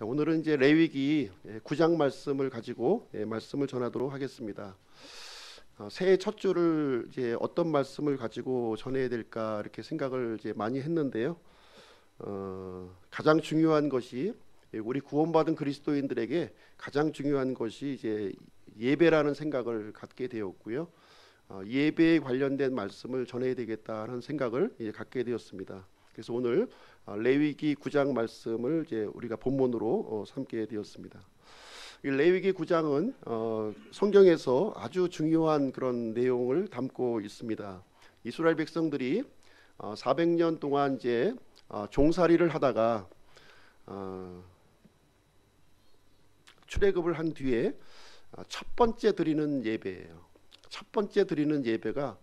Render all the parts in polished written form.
자, 오늘은 이제 레위기 9장 말씀을 가지고 말씀을 전하도록 하겠습니다. 새해 첫 주를 이제 어떤 말씀을 가지고 전해야 될까 이렇게 생각을 이제 많이 했는데요. 가장 중요한 것이 우리 구원받은 그리스도인들에게 가장 중요한 것이 이제 예배라는 생각을 갖게 되었고요. 예배에 관련된 말씀을 전해야 되겠다는 생각을 이제 갖게 되었습니다. 그래서 오늘 레위기 9장 말씀을 이제 우리가 본문으로 삼게 되었습니다. 이 레위기 9장은 성경에서 아주 중요한 그런 내용을 담고 있습니다. 이스라엘 백성들이 400년 동안 이제 종살이를 하다가 출애굽을 한 뒤에 첫 번째 드리는 예배예요. 첫 번째 드리는 예배가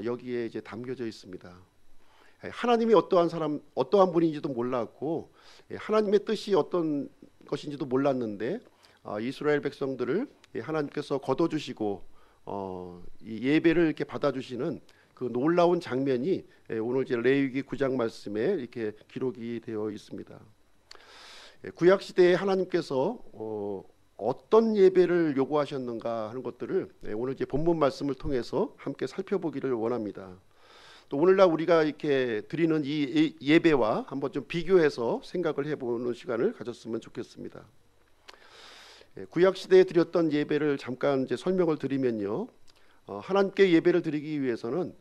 여기에 이제 담겨져 있습니다. 하나님이 어떠한 분인지도 몰랐고 하나님의 뜻이 어떤 것인지도 몰랐는데 이스라엘 백성들을 하나님께서 거둬주시고 이 예배를 이렇게 받아주시는 그 놀라운 장면이 오늘 이제 레위기 9장 말씀에 이렇게 기록이 되어 있습니다. 구약 시대에 하나님께서 어떤 예배를 요구하셨는가 하는 것들을 오늘 이제 본문 말씀을 통해서 함께 살펴보기를 원합니다. 또 오늘날 우리가 이렇게 드리는 이 예배와 한번 좀 비교해서 생각을 해보는 시간을 가졌으면 좋겠습니다. 구약 시대에 드렸던 예배를 잠깐 이제 설명을 드리면요, 하나님께 예배를 드리기 위해서는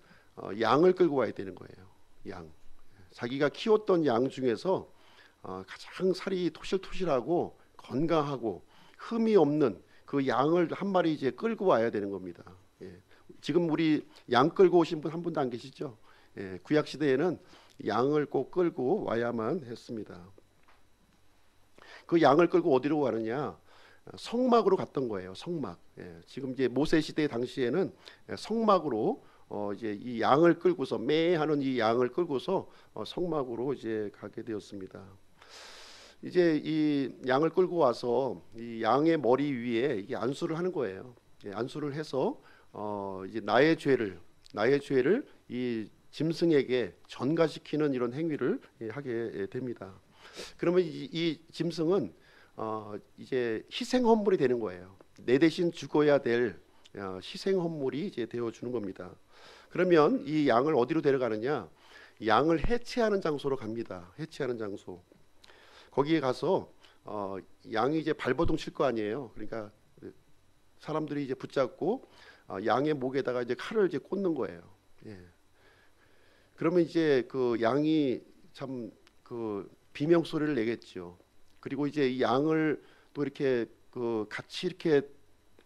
양을 끌고 와야 되는 거예요. 양, 자기가 키웠던 양 중에서 가장 살이 토실토실하고 건강하고 흠이 없는 그 양을 한 마리 이제 끌고 와야 되는 겁니다. 지금 우리 양 끌고 오신 분 한 분도 안 계시죠? 구약 시대에는 양을 꼭 끌고 와야만 했습니다. 그 양을 끌고 어디로 가느냐? 성막으로 갔던 거예요. 성막. 지금 이제 모세 시대 당시에는 성막으로 이제 이 양을 끌고서 매하는 이 양을 끌고서 성막으로 이제 가게 되었습니다. 이제 이 양을 끌고 와서 이 양의 머리 위에 이 안수를 하는 거예요. 안수를 해서 이제 나의 죄를 이 짐승에게 전가시키는 이런 행위를 하게 됩니다. 그러면 이 짐승은 이제 희생 헌물이 되는 거예요. 내 대신 죽어야 될 희생 헌물이 이제 되어 주는 겁니다. 그러면 이 양을 어디로 데려가느냐? 양을 해체하는 장소로 갑니다. 해체하는 장소. 거기에 가서 양이 이제 발버둥 칠 거 아니에요. 그러니까 사람들이 이제 붙잡고 양의 목에다가 이제 칼을 이제 꽂는 거예요. 그러면 이제 그 양이 참 그 비명 소리를 내겠죠. 그리고 이제 이 양을 또 이렇게 그 같이 이렇게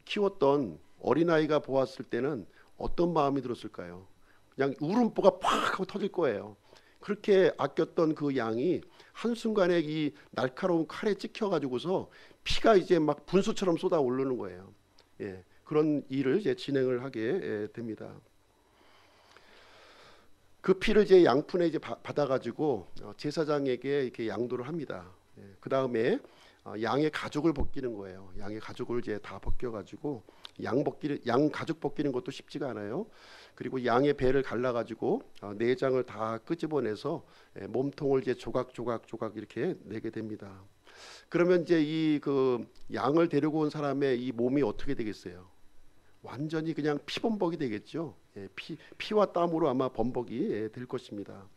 키웠던 어린아이가 보았을 때는 어떤 마음이 들었을까요? 그냥 울음보가 팍 하고 터질 거예요. 그렇게 아꼈던 그 양이 한순간에 이 날카로운 칼에 찍혀가지고서 피가 이제 막 분수처럼 쏟아 오르는 거예요. 그런 일을 이제 진행을 하게 됩니다. 그 피를 이제 양푼에 이제 받아가지고 제사장에게 이렇게 양도를 합니다. 그 다음에 양의 가죽을 벗기는 거예요. 양의 가죽을 이제 다 벗겨가지고 양 가죽 벗기는 것도 쉽지가 않아요. 그리고 양의 배를 갈라가지고 내장을 다 끄집어내서 몸통을 이제 조각 이렇게 내게 됩니다. 그러면 이제 이 그 양을 데리고 온 사람의 이 몸이 어떻게 되겠어요? 완전히 그냥 피범벅이 되겠죠. 피와 땀으로 아마 범벅이 될 것입니다.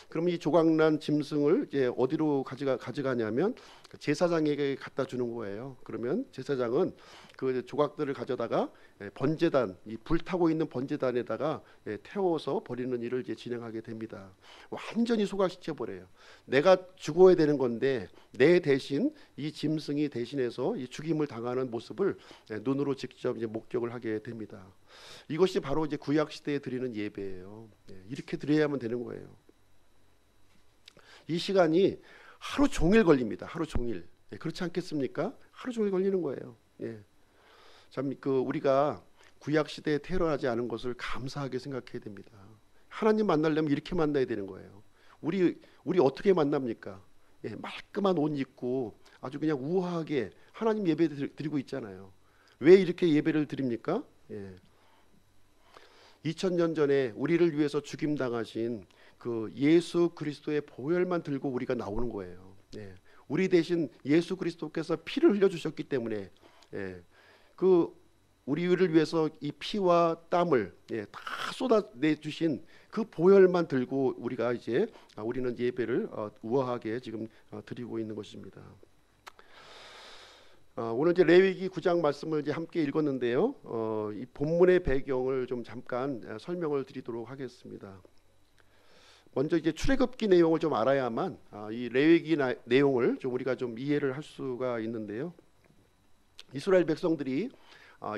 그럼 이 조각난 짐승을 이제 어디로 가져가냐면 제사장에게 갖다 주는 거예요. 그러면 제사장은 그 조각들을 가져다가 번제단, 이 불타고 있는 번제단에다가 태워서 버리는 일을 이제 진행하게 됩니다. 완전히 소각시켜 버려요. 내가 죽어야 되는 건데 내 대신 이 짐승이 대신해서 이 죽임을 당하는 모습을 눈으로 직접 이제 목격을 하게 됩니다. 이것이 바로 이제 구약 시대에 드리는 예배예요. 이렇게 드려야만 되는 거예요. 이 시간이 하루 종일 걸립니다. 하루 종일. 그렇지 않겠습니까? 하루 종일 걸리는 거예요. 참 우리가 구약 시대에 태어나지 않은 것을 감사하게 생각해야 됩니다. 하나님 만나려면 이렇게 만나야 되는 거예요. 우리 어떻게 만납니까? 말끔한 옷 입고 아주 그냥 우아하게 하나님 예배 드리고 있잖아요. 왜 이렇게 예배를 드립니까? 2000년 전에 우리를 위해서 죽임 당하신 그 예수 그리스도의 보혈만 들고 우리가 나오는 거예요. 우리 대신 예수 그리스도께서 피를 흘려 주셨기 때문에 그 우리를 위해서 이 피와 땀을 다 쏟아내 주신 그 보혈만 들고 우리가 이제 우리는 예배를 우아하게 지금 드리고 있는 것입니다. 오늘 이제 레위기 9장 말씀을 이제 함께 읽었는데요. 이 본문의 배경을 좀 잠깐 설명을 드리도록 하겠습니다. 먼저 이제 출애굽기 내용을 좀 알아야만 이 레위기 내용을 좀 우리가 좀 이해를 할 수가 있는데요. 이스라엘 백성들이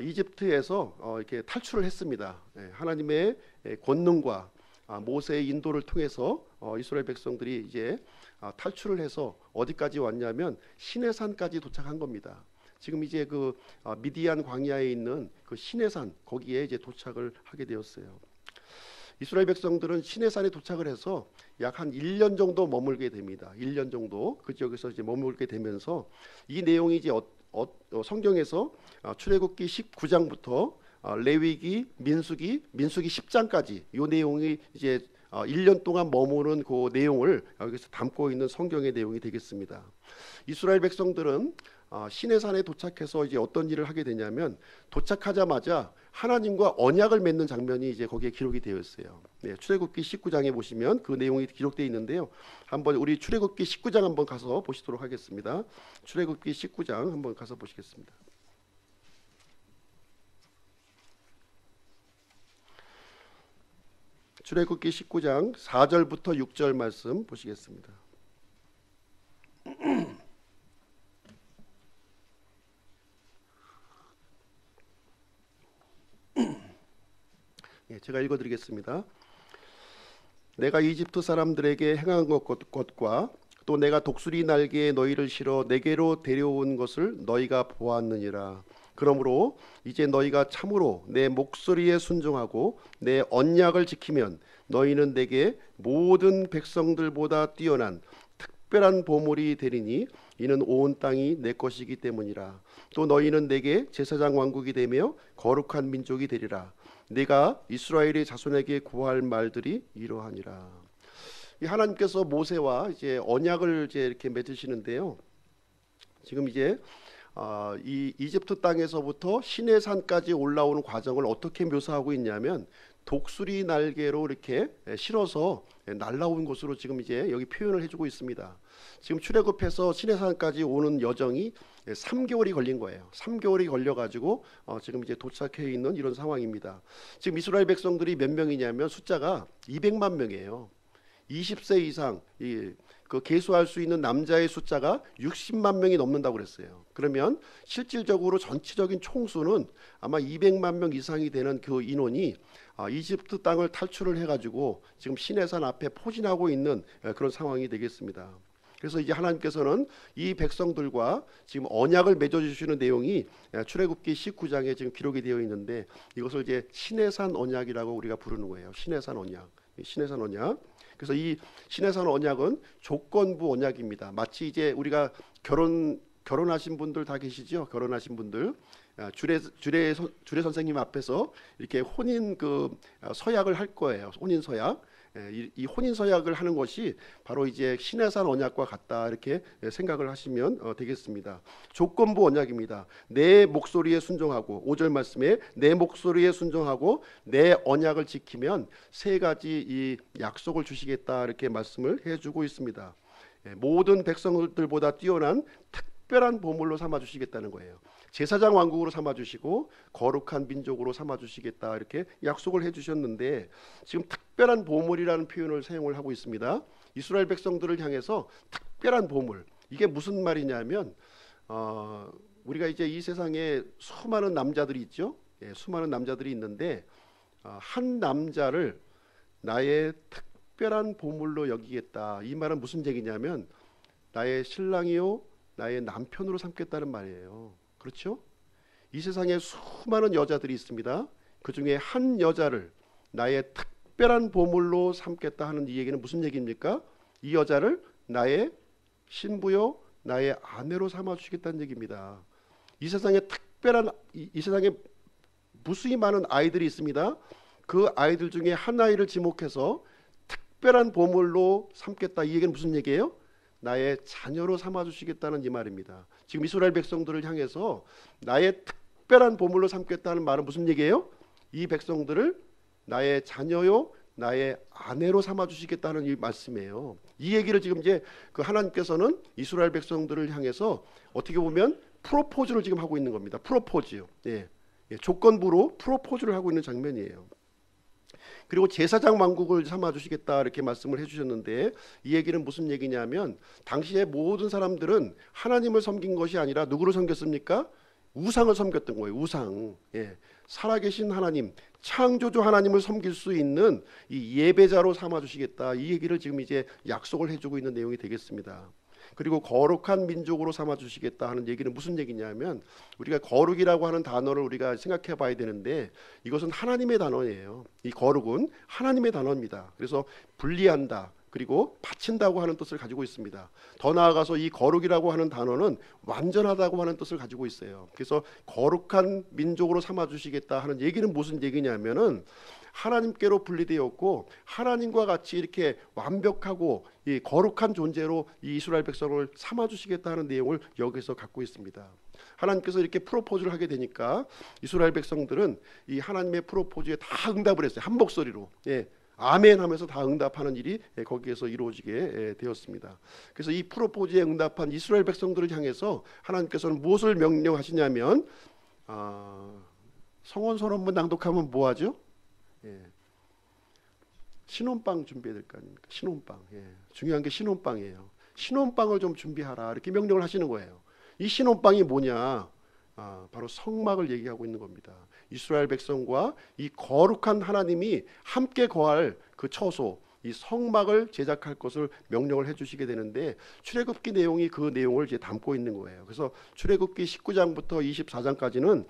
이집트에서 이렇게 탈출을 했습니다. 하나님의 권능과 모세의 인도를 통해서 이스라엘 백성들이 이제 탈출을 해서 어디까지 왔냐면 시내산까지 도착한 겁니다. 지금 이제 그 미디안 광야에 있는 그 시내산 거기에 이제 도착을 하게 되었어요. 이스라엘 백성들은 시내산에 도착을 해서 약 한 1년 정도 머물게 됩니다. 1년 정도 그 지역에서 이제 머물게 되면서 이 내용이 이제 성경에서 출애굽기 19장부터 레위기, 민수기 10장까지 이 내용이 이제 1년 동안 머무는 그 내용을 여기서 담고 있는 성경의 내용이 되겠습니다. 이스라엘 백성들은 시내산에 도착해서 이제 어떤 일을 하게 되냐면 도착하자마자 하나님과 언약을 맺는 장면이 이제 거기에 기록이 되어 있어요. 출애굽기 19장에 보시면 그 내용이 기록되어 있는데요. 한번 우리 출애굽기 19장 한번 가서 보시도록 하겠습니다. 출애굽기 19장 한번 가서 보시겠습니다. 출애굽기 19장 4절부터 6절 말씀 보시겠습니다. 제가 읽어드리겠습니다. 내가 이집트 사람들에게 행한 것과 또 내가 독수리 날개에 너희를 실어 내게로 데려온 것을 너희가 보았느니라. 그러므로 이제 너희가 참으로 내 목소리에 순종하고 내 언약을 지키면 너희는 내게 모든 백성들보다 뛰어난 특별한 보물이 되리니 이는 온 땅이 내 것이기 때문이라. 또 너희는 내게 제사장 왕국이 되며 거룩한 민족이 되리라. 내가 이스라엘의 자손에게 구할 말들이 이러하니라. 하나님께서 모세와 이제 언약을 이제 이렇게 맺으시는데요. 지금 이제 이 이집트 땅에서부터 시내산까지 올라오는 과정을 어떻게 묘사하고 있냐면 독수리 날개로 이렇게 실어서 날라온 것으로 지금 이제 여기 표현을 해주고 있습니다. 지금 출애굽해서 시내산까지 오는 여정이 3개월이 걸린 거예요. 3개월이 걸려가지고 지금 이제 도착해 있는 이런 상황입니다. 지금 이스라엘 백성들이 몇 명이냐면 숫자가 200만 명이에요. 20세 이상 그 계수할 수 있는 남자의 숫자가 60만 명이 넘는다고 그랬어요. 그러면 실질적으로 전체적인 총수는 아마 200만 명 이상이 되는 그 인원이 이집트 땅을 탈출을 해가지고 지금 시내산 앞에 포진하고 있는 그런 상황이 되겠습니다. 그래서 이제 하나님께서는 이 백성들과 지금 언약을 맺어주시는 내용이 출애굽기 19장에 지금 기록이 되어 있는데 이것을 이제 시내산 언약이라고 우리가 부르는 거예요. 시내산 언약, 시내산 언약. 그래서 이 시내산 언약은 조건부 언약입니다. 마치 이제 우리가 결혼하신 분들 다 계시죠? 결혼하신 분들 주례 선생님 앞에서 이렇게 혼인 서약을 할 거예요. 혼인 서약. 이 혼인 서약을 하는 것이 바로 이제 시내산 언약과 같다 이렇게 생각을 하시면 되겠습니다. 조건부 언약입니다. 내 목소리에 순종하고 5절 말씀에 내 목소리에 순종하고 내 언약을 지키면 세 가지 이 약속을 주시겠다 이렇게 말씀을 해주고 있습니다. 모든 백성들보다 뛰어난 특별한 보물로 삼아 주시겠다는 거예요. 제사장 왕국으로 삼아주시고 거룩한 민족으로 삼아주시겠다 이렇게 약속을 해주셨는데 지금 특별한 보물이라는 표현을 사용을 하고 있습니다. 이스라엘 백성들을 향해서 특별한 보물, 이게 무슨 말이냐면 우리가 이제 이 세상에 수많은 남자들이 있죠. 수많은 남자들이 있는데 한 남자를 나의 특별한 보물로 여기겠다. 이 말은 무슨 얘기냐면 나의 신랑이요 나의 남편으로 삼겠다는 말이에요. 그렇죠? 이 세상에 수많은 여자들이 있습니다. 그 중에 한 여자를 나의 특별한 보물로 삼겠다 하는 이 얘기는 무슨 얘기입니까? 이 여자를 나의 신부요 나의 아내로 삼아주시겠다는 얘기입니다. 이 세상에 이 세상에 무수히 많은 아이들이 있습니다. 그 아이들 중에 한 아이를 지목해서 특별한 보물로 삼겠다, 이 얘기는 무슨 얘기예요? 나의 자녀로 삼아 주시겠다는 이 말입니다. 지금 이스라엘 백성들을 향해서 나의 특별한 보물로 삼겠다는 말은 무슨 얘기예요? 이 백성들을 나의 자녀요, 나의 아내로 삼아 주시겠다는 이 말씀이에요. 이 얘기를 지금 이제 그 하나님께서는 이스라엘 백성들을 향해서 어떻게 보면 프로포즈를 지금 하고 있는 겁니다. 프로포즈요. 예. 조건부로 프로포즈를 하고 있는 장면이에요. 그리고 제사장 왕국을 삼아 주시겠다 이렇게 말씀을 해주셨는데, 이 얘기는 무슨 얘기냐면 당시에 모든 사람들은 하나님을 섬긴 것이 아니라 누구를 섬겼습니까? 우상을 섬겼던 거예요. 우상. 예. 살아계신 하나님, 창조주 하나님을 섬길 수 있는 이 예배자로 삼아 주시겠다, 이 얘기를 지금 이제 약속을 해주고 있는 내용이 되겠습니다. 그리고 거룩한 민족으로 삼아 주시겠다 하는 얘기는 무슨 얘기냐면, 우리가 거룩이라고 하는 단어를 우리가 생각해 봐야 되는데, 이것은 하나님의 단어예요. 이 거룩은 하나님의 단어입니다. 그래서 분리한다, 그리고 바친다고 하는 뜻을 가지고 있습니다. 더 나아가서 이 거룩이라고 하는 단어는 완전하다고 하는 뜻을 가지고 있어요. 그래서 거룩한 민족으로 삼아 주시겠다 하는 얘기는 무슨 얘기냐면은, 하나님께로 분리되었고 하나님과 같이 이렇게 완벽하고 이 거룩한 존재로 이 이스라엘 백성을 삼아 주시겠다 하는 내용을 여기서 갖고 있습니다. 하나님께서 이렇게 프로포즈를 하게 되니까 이스라엘 백성들은 이 하나님의 프로포즈에 다 응답을 했어요. 한 목소리로. 예. 아멘 하면서 다 응답하는 일이 거기에서 이루어지게 되었습니다. 그래서 이 프로포즈에 응답한 이스라엘 백성들을 향해서 하나님께서는 무엇을 명령하시냐면, 성원 선언문 낭독하면 뭐하죠? 예. 신혼빵 준비해야 될 거 아닙니까? 신혼빵. 예. 중요한 게 신혼빵이에요. 신혼빵을 좀 준비하라 이렇게 명령을 하시는 거예요. 이 신혼빵이 뭐냐? 바로 성막을 얘기하고 있는 겁니다. 이스라엘 백성과 이 거룩한 하나님이 함께 거할 그 처소, 이 성막을 제작할 것을 명령을 해주시게 되는데, 출애굽기 내용이 그 내용을 이제 담고 있는 거예요. 그래서 출애굽기 19장부터 24장까지는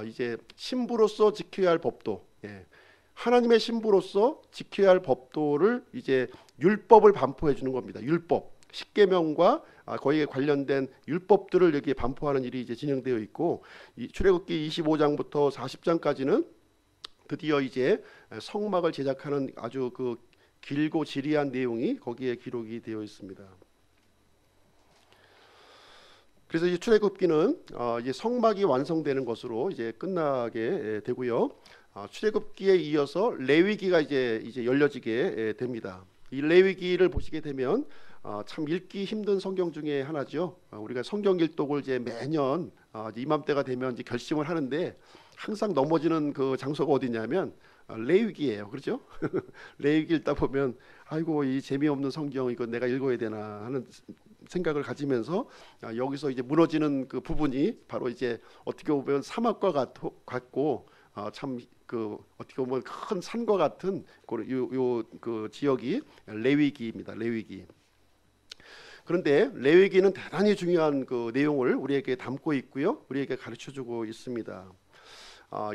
이제 신부로서 지켜야 할 법도, 예. 하나님의 신부로서 지켜야 할 법도를 이제 율법을 반포해 주는 겁니다. 율법, 십계명과 거기에 관련된 율법들을 여기에 반포하는 일이 이제 진행되어 있고, 이 출애굽기 25장부터 40장까지는 드디어 이제 성막을 제작하는 아주 그 길고 지리한 내용이 거기에 기록이 되어 있습니다. 그래서 이 출애굽기는 이제 성막이 완성되는 것으로 이제 끝나게 되고요. 출애굽기에 이어서 레위기가 이제 열려지게 됩니다. 이 레위기를 보시게 되면 참 읽기 힘든 성경 중에 하나죠. 우리가 성경 일독을 이제 매년 이맘때가 되면 이제 결심을 하는데, 항상 넘어지는 그 장소가 어디냐면 레위기예요. 그렇죠? 레위기 읽다 보면 아이고 이 재미없는 성경 이거 내가 읽어야 되나 하는 생각을 가지면서 여기서 이제 무너지는 그 부분이 바로 이제 어떻게 보면 사막과 같고 참 그 어떻게 보면 큰 산과 같은 그 지역이 레위기입니다. 레위기. 그런데 레위기는 대단히 중요한 그 내용을 우리에게 담고 있고요, 우리에게 가르쳐주고 있습니다.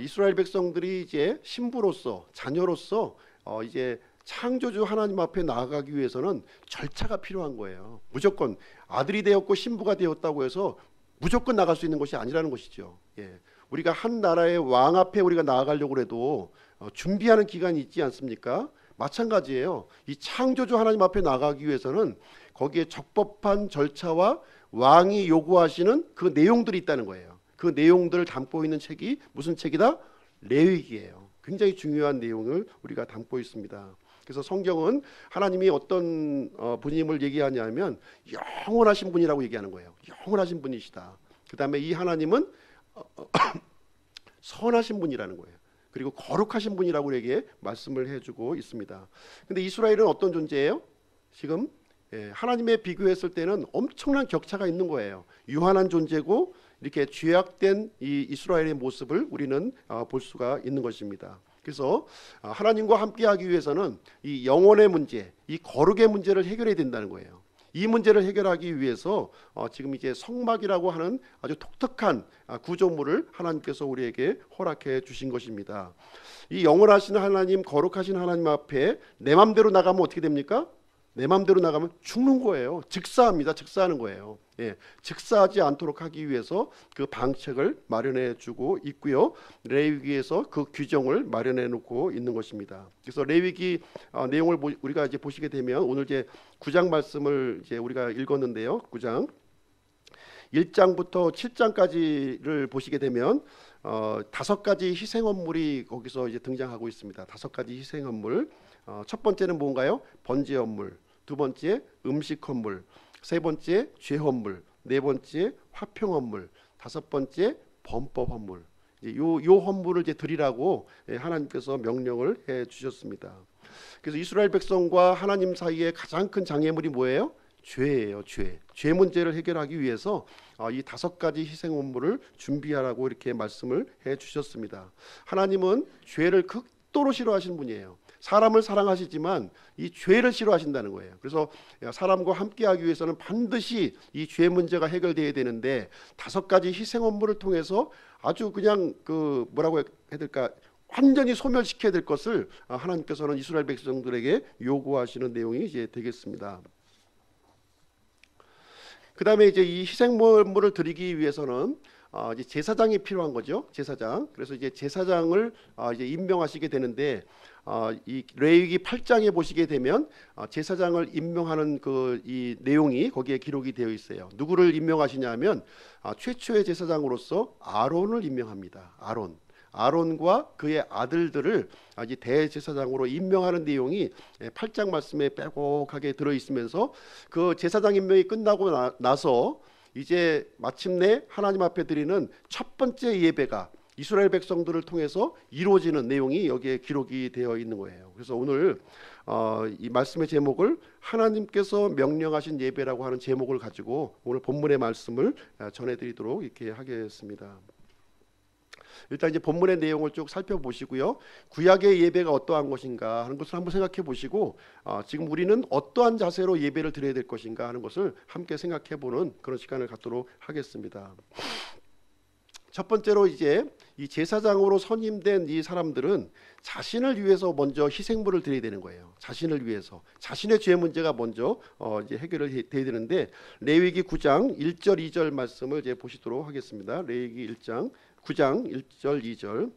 이스라엘 백성들이 이제 신부로서, 자녀로서 이제 창조주 하나님 앞에 나아가기 위해서는 절차가 필요한 거예요. 무조건 아들이 되었고 신부가 되었다고 해서 무조건 나갈 수 있는 것이 아니라는 것이죠. 예. 우리가 한 나라의 왕 앞에 우리가 나아가려고 해도 준비하는 기간이 있지 않습니까? 마찬가지예요. 이 창조주 하나님 앞에 나가기 위해서는 거기에 적법한 절차와 왕이 요구하시는 그 내용들이 있다는 거예요. 그 내용들을 담고 있는 책이 무슨 책이다? 레위기예요. 굉장히 중요한 내용을 우리가 담고 있습니다. 그래서 성경은 하나님이 어떤 분임을 얘기하냐면 영원하신 분이라고 얘기하는 거예요. 영원하신 분이시다. 그 다음에 이 하나님은 선하신 분이라는 거예요. 그리고 거룩하신 분이라고 우리에게 말씀을 해주고 있습니다. 근데 이스라엘은 어떤 존재예요? 지금 하나님에 비교했을 때는 엄청난 격차가 있는 거예요. 유한한 존재고 이렇게 죄악된 이 이스라엘의 모습을 우리는 볼 수가 있는 것입니다. 그래서 하나님과 함께하기 위해서는 이 영혼의 문제, 이 거룩의 문제를 해결해야 된다는 거예요. 이 문제를 해결하기 위해서 지금 이제 성막이라고 하는 아주 독특한 구조물을 하나님께서 우리에게 허락해 주신 것입니다. 이 영원하신 하나님, 거룩하신 하나님 앞에 내 맘대로 나가면 어떻게 됩니까? 멸망의 문제, 멸망의 문제. 예. 그래서 이 영혼의 문제, 이 거룩의 문제를 해결해야 된다는 거예요. 이 문제를 해결하기 위해서 지금 이제 성막이라고 하는 아주 독특한 구조물을 하나님께서 우리에게 허락해 주신 것입니다. 이 영원하신 하나님, 거룩하신 하나님 앞에 내 맘대로 나가면 어떻게 됩니까? 내 마음대로 나가면 죽는 거예요. 즉사합니다. 즉사하는 거예요. 예, 즉사하지 않도록 하기 위해서 그 방책을 마련해 주고 있고요. 레위기에서 그 규정을 마련해 놓고 있는 것입니다. 그래서 레위기 내용을 우리가 이제 보시게 되면 오늘 이제 9장 말씀을 이제 우리가 읽었는데요. 9장 1장부터 7장까지를 보시게 되면 5가지 희생헌물이 거기서 이제 등장하고 있습니다. 5가지 희생헌물. 첫 번째는 뭔가요? 번제헌물. 두 번째 음식헌물. 세 번째 죄헌물. 네 번째 화평헌물. 다섯 번째 범법헌물. 요 헌물을 이제 드리라고 하나님께서 명령을 해 주셨습니다. 그래서 이스라엘 백성과 하나님 사이에 가장 큰 장애물이 뭐예요? 죄예요. 죄 문제를 해결하기 위해서 이 5가지 희생헌물을 준비하라고 이렇게 말씀을 해 주셨습니다. 하나님은 죄를 극도로 싫어하시는 분이에요. 사람을 사랑하시지만 이 죄를 싫어하신다는 거예요. 그래서 사람과 함께하기 위해서는 반드시 이 죄 문제가 해결돼야 되는데 5가지 희생헌물을 통해서 아주 그냥 그 뭐라고 해야 될까, 완전히 소멸시켜야 될 것을 하나님께서는 이스라엘 백성들에게 요구하시는 내용이 이제 되겠습니다. 그 다음에 이제 이 희생물을 드리기 위해서는 이제 제사장이 필요한 거죠. 제사장. 그래서 이제 제사장을 이제 임명하시게 되는데 이 레위기 8장에 보시게 되면 제사장을 임명하는 그 이 내용이 거기에 기록이 되어 있어요. 누구를 임명하시냐면 최초의 제사장으로서 아론을 임명합니다. 아론과 그의 아들들을 이제 대제사장으로 임명하는 내용이 8장 말씀에 빼곡하게 들어있으면서 그 제사장 임명이 끝나고 나서 이제 마침내 하나님 앞에 드리는 첫 번째 예배가 이스라엘 백성들을 통해서 이루어지는 내용이 여기에 기록이 되어 있는 거예요. 그래서 오늘 이 말씀의 제목을 하나님께서 명령하신 예배라고 하는 제목을 가지고 오늘 본문의 말씀을 전해드리도록 이렇게 하겠습니다. 일단 이제 본문의 내용을 쭉 살펴보시고요. 구약의 예배가 어떠한 것인가 하는 것을 한번 생각해 보시고 지금 우리는 어떠한 자세로 예배를 드려야 될 것인가 하는 것을 함께 생각해 보는 그런 시간을 갖도록 하겠습니다. 첫 번째로 이제 이 제사장으로 선임된 이 사람들은 자신을 위해서 먼저 희생물을 드려야 되는 거예요. 자신을 위해서, 자신의 죄 문제가 먼저 이제 해결을 돼야 되는데 레위기 9장 1절 2절 말씀을 이제 보시도록 하겠습니다. 레위기 9장 1절 2절.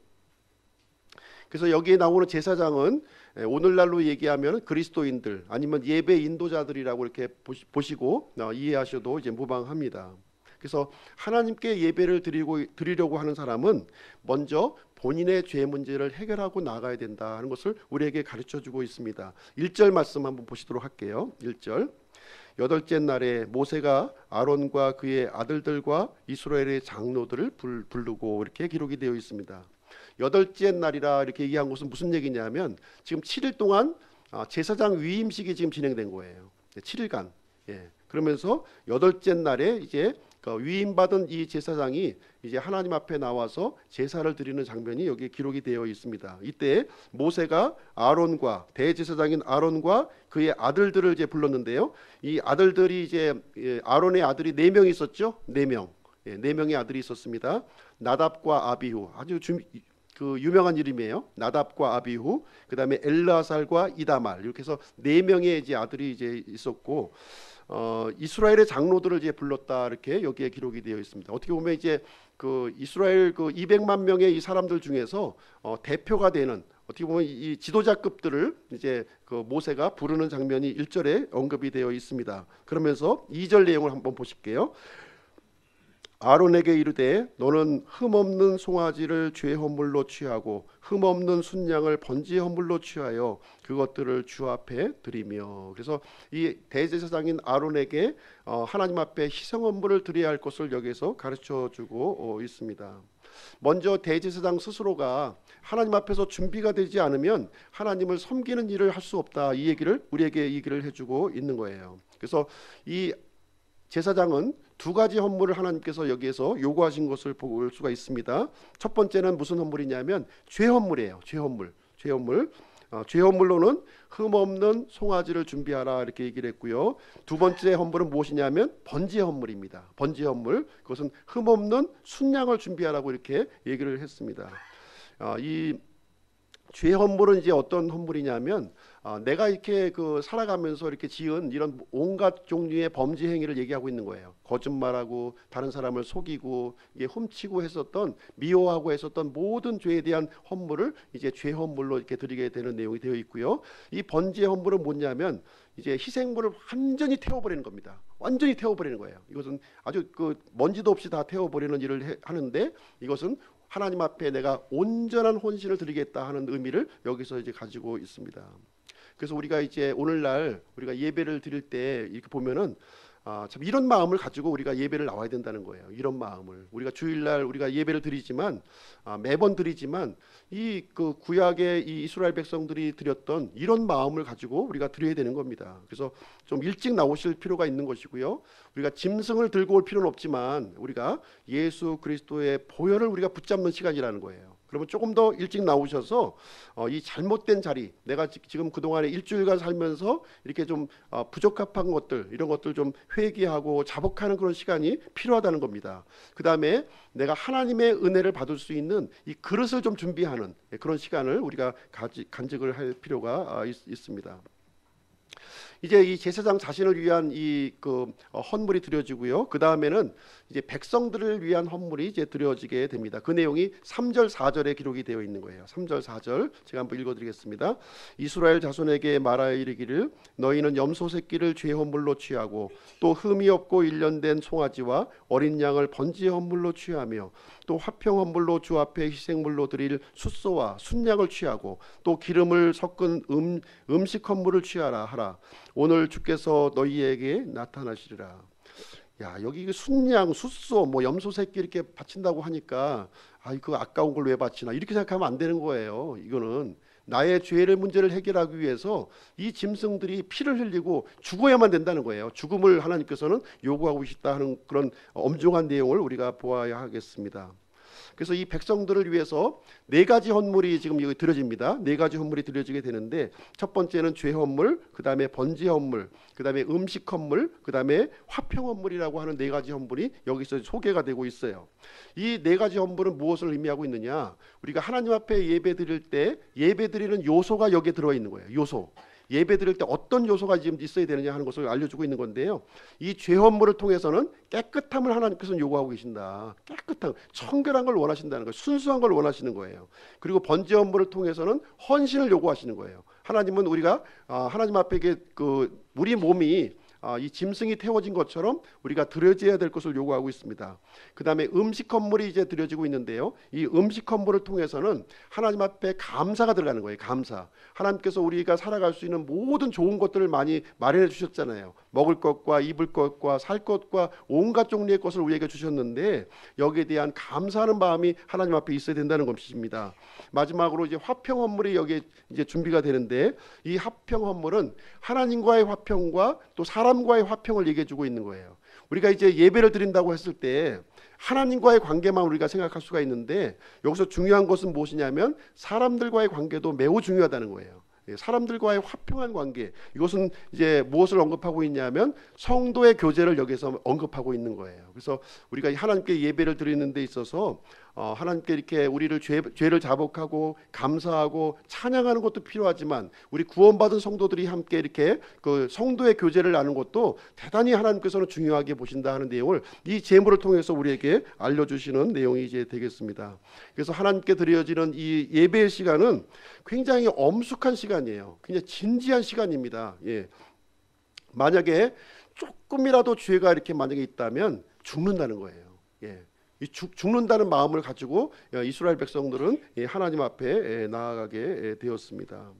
그래서 여기에 나오는 제사장은 오늘날로 얘기하면 그리스도인들 아니면 예배 인도자들이라고 이렇게 보시고 이해하셔도 이제 무방합니다. 그래서 하나님께 예배를 드리려고 하는 사람은 먼저 본인의 죄 문제를 해결하고 나가야 된다 하는 것을 우리에게 가르쳐주고 있습니다. 1절 말씀 한번 보시도록 할게요. 1절. 8째 날에 모세가 아론과 그의 아들들과 이스라엘의 장로들을 부르고 이렇게 기록이 되어 있습니다. 8째 날이라 이렇게 얘기한 것은 무슨 얘기냐면 지금 7일 동안 제사장 위임식이 지금 진행된 거예요. 7일간. 그러면서 8째 날에 이제 위임받은 이 제사장이 이제 하나님 앞에 나와서 제사를 드리는 장면이 여기 기록이 되어 있습니다. 이때 모세가 아론과 대제사장인 아론과 그의 아들들을 이제 불렀는데요. 이 아들들이 이제 아론의 아들이 4명 있었죠. 4명. 4명의 아들이 있었습니다. 나답과 아비후, 아주 그 유명한 이름이에요. 나답과 아비후, 그다음에 엘르아살과 이다말, 이렇게 해서 4명의 이제 아들이 이제 있었고 이스라엘의 장로들을 이제 불렀다 이렇게 여기에 기록이 되어 있습니다. 어떻게 보면 이제 그 이스라엘 그 200만 명의 이 사람들 중에서 대표가 되는 어떻게 보면 이 지도자급들을 이제 그 모세가 부르는 장면이 1절에 언급이 되어 있습니다. 그러면서 2절 내용을 한번 보실게요. 아론에게 이르되 너는 흠없는 송아지를 죄 헌물로 취하고 흠없는 순양을 번제 헌물로 취하여 그것들을 주 앞에 드리며. 그래서 이 대제사장인 아론에게 하나님 앞에 희생 헌물을 드려야 할 것을 여기서 가르쳐주고 있습니다. 먼저 대제사장 스스로가 하나님 앞에서 준비가 되지 않으면 하나님을 섬기는 일을 할 수 없다, 이 얘기를 우리에게 얘기를 해주고 있는 거예요. 그래서 이 제사장은 2가지 헌물을 하나님께서 여기에서 요구하신 것을 볼 수가 있습니다. 첫 번째는 무슨 헌물이냐면 죄 헌물이에요. 죄 헌물로는 흠없는 송아지를 준비하라 이렇게 얘기를 했고요. 두 번째 헌물은 무엇이냐면 번제 헌물입니다. 번제 헌물, 그것은 흠없는 순양을 준비하라고 이렇게 얘기를 했습니다. 이 죄 헌물은 이제 어떤 헌물이냐면 내가 이렇게 살아가면서 이렇게 지은 이런 온갖 종류의 범죄 행위를 얘기하고 있는 거예요. 거짓말하고 다른 사람을 속이고 이게 훔치고 했었던, 미워하고 했었던 모든 죄에 대한 헌물을 이제 죄 헌물로 이렇게 드리게 되는 내용이 되어 있고요. 이 번제 헌물은 뭐냐면 이제 희생물을 완전히 태워버리는 겁니다. 완전히 태워버리는 거예요. 이것은 아주 먼지도 없이 다 태워버리는 일을 하는데, 이것은 하나님 앞에 내가 온전한 혼신을 드리겠다 하는 의미를 여기서 이제 가지고 있습니다. 그래서 우리가 이제 오늘날 우리가 예배를 드릴 때 이렇게 보면은 참 이런 마음을 가지고 우리가 예배를 나와야 된다는 거예요. 이런 마음을 우리가 주일날 우리가 예배를 드리지만 매번 드리지만 이 구약의 이 이스라엘 백성들이 드렸던 이런 마음을 가지고 우리가 드려야 되는 겁니다. 그래서 좀 일찍 나오실 필요가 있는 것이고요. 우리가 짐승을 들고 올 필요는 없지만 우리가 예수 그리스도의 보혈을 우리가 붙잡는 시간이라는 거예요. 그러면 조금 더 일찍 나오셔서 이 잘못된 자리, 내가 지금 그동안에 일주일간 살면서 이렇게 좀 부적합한 것들, 이런 것들 좀 회개하고 자복하는 그런 시간이 필요하다는 겁니다. 그 다음에 내가 하나님의 은혜를 받을 수 있는 이 그릇을 좀 준비하는 그런 시간을 우리가 간직을 할 필요가 있습니다. 이제 이 제사장 자신을 위한 이 헌물이 드려지고요. 그 다음에는 이제 백성들을 위한 헌물이 이제 드려지게 됩니다. 그 내용이 3절 4절에 기록이 되어 있는 거예요. 3절 4절 제가 한번 읽어드리겠습니다. 이스라엘 자손에게 말하여 이르기를 너희는 염소 새끼를 죄 헌물로 취하고 또 흠이 없고 일련된 송아지와 어린 양을 번제 헌물로 취하며 또 화평 헌물로 주 앞에 희생물로 드릴 숫소와 순양을 취하고 또 기름을 섞은 음식 헌물을 취하라 하라. 오늘 주께서 너희에게 나타나시리라. 야, 여기 순양, 숫소, 뭐 염소 새끼 이렇게 바친다고 하니까 그 아까운 걸 왜 바치나 이렇게 생각하면 안 되는 거예요. 이거는 나의 죄의 문제를 해결하기 위해서 이 짐승들이 피를 흘리고 죽어야만 된다는 거예요. 죽음을 하나님께서는 요구하고 계시다 하는 그런 엄중한 내용을 우리가 보아야 하겠습니다. 그래서 이 백성들을 위해서 네 가지 헌물이 지금 여기 드려집니다. 네 가지 헌물이 드려지게 되는데, 첫 번째는 죄 헌물, 그 다음에 번제 헌물, 그 다음에 음식 헌물, 그 다음에 화평 헌물이라고 하는 네 가지 헌물이 여기서 소개가 되고 있어요. 이 네 가지 헌물은 무엇을 의미하고 있느냐? 우리가 하나님 앞에 예배 드릴 때 예배 드리는 요소가 여기에 들어가 있는 거예요. 요소. 예배 드릴 때 어떤 요소가 지금 있어야 되느냐 하는 것을 알려주고 있는 건데요. 이 죄 헌물을 통해서는 깨끗함을 하나님께서는 요구하고 계신다. 깨끗한, 청결한 걸 원하신다는 거예요. 순수한 걸 원하시는 거예요. 그리고 번제 헌물을 통해서는 헌신을 요구하시는 거예요. 하나님은 우리가 하나님 앞에 우리 몸이 이 짐승이 태워진 것처럼 우리가 드려져야 될 것을 요구하고 있습니다. 그 다음에 음식 헌물이 이제 드려지고 있는데요. 이 음식 헌물을 통해서는 하나님 앞에 감사가 들어가는 거예요. 감사. 하나님께서 우리가 살아갈 수 있는 모든 좋은 것들을 많이 마련해 주셨잖아요. 먹을 것과 입을 것과 살 것과 온갖 종류의 것을 우리에게 주셨는데, 여기에 대한 감사하는 마음이 하나님 앞에 있어야 된다는 것입니다. 마지막으로 이제 화평 헌물이 여기에 이제 준비가 되는데, 이 화평 헌물은 하나님과의 화평과 또 사람과의 화평을 얘기해 주고 있는 거예요. 우리가 이제 예배를 드린다고 했을 때 하나님과의 관계만 우리가 생각할 수가 있는데, 여기서 중요한 것은 무엇이냐면 사람들과의 관계도 매우 중요하다는 거예요. 사람들과의 화평한 관계, 이것은 이제 무엇을 언급하고 있냐면 성도의 교제를 여기서 언급하고 있는 거예요. 그래서 우리가 하나님께 예배를 드리는 데 있어서 하나님께 이렇게 우리를 죄를 자복하고 감사하고 찬양하는 것도 필요하지만, 우리 구원받은 성도들이 함께 이렇게 성도의 교제를 나누는 것도 대단히 하나님께서는 중요하게 보신다 하는 내용을 이 제물을 통해서 우리에게 알려주시는 내용이 이제 되겠습니다. 그래서 하나님께 드려지는 이 예배의 시간은 굉장히 엄숙한 시간이에요. 굉장히 진지한 시간입니다. 예. 만약에 조금이라도 죄가 이렇게 만약에 있다면 죽는다는 거예요. 예. 죽는다는 마음을 가지고 이스라엘 백성들은 하나님 앞에 나아가게 되었습니다.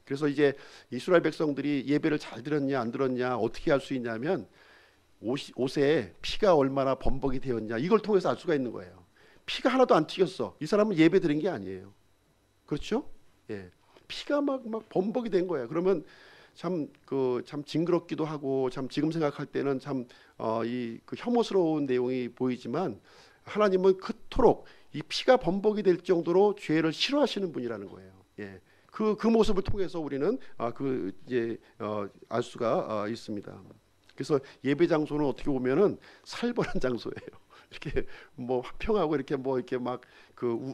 그래서 이제 이스라엘 백성들이 예배를 잘 드렸냐 안 드렸냐 어떻게 알 수 있냐면 옷에 피가 얼마나 범벅이 되었냐, 이걸 통해서 알 수가 있는 거예요. 피가 하나도 안 튀겼어. 이 사람은 예배 드린 게 아니에요. 그렇죠? 예. 피가 막 범벅이 된 거예요. 그러면 참 징그럽기도 하고, 참 지금 생각할 때는 참 혐오스러운 내용이 보이지만, 하나님은 그토록 이 피가 범벅이 될 정도로 죄를 싫어하시는 분이라는 거예요. 예. 그 모습을 통해서 우리는 알 수가 있습니다. 그래서 예배 장소는 어떻게 보면은 살벌한 장소예요. 이렇게 뭐 화평하고 이렇게 막